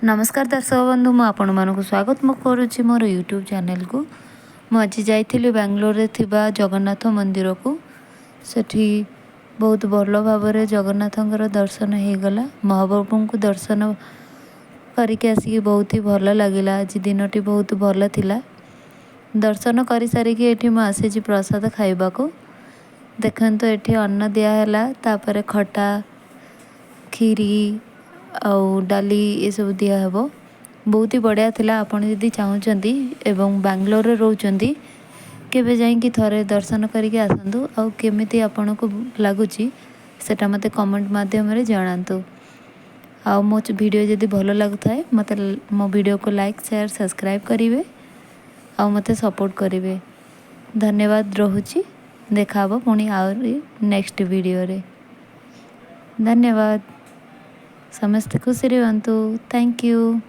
नमस्कार दर्शक बंधु मु आपण मानक स्वागत मु करुच्ची मोर यूट्यूब चैनल को। मुझे जाइली बेंगलोर रे थिबा जगन्नाथ मंदिर को। सेठी बहुत भल भाव जगन्नाथंकर दर्शन हो गला। महाप्रभु को दर्शन करके आसिक बहुत ही भल लगिला। आज दिनटी बहुत भल थिला। दर्शन कर सारिकी एठी मु आसी प्रसाद खाइबा को। देखंतु एठी अन्न दिया हैला, तापर खटा खीरी आउ डाली ये सब दिया हेबो। बहुत ही बढ़िया थिला। आपण यदि चाहूचंती एवं बेंगलोर रे रहउचंती केबे जाइंकी थरे दर्शन करके आसंतु। आउ केमिति आपनको लागुची सेटा मते कमेंट माध्यम रे जणांतु। आउ मो वीडियो यदि भलो लागुथाय मते मो वीडियो को लाइक शेयर सब्सक्राइब करिवे आउ मते सपोर्ट करिवे। धन्यवाद रहुची। देखा हबो पुणी आउरी नेक्स्ट वीडियो रे। धन्यवाद। समस्त खुशी रहंतु। Thank you.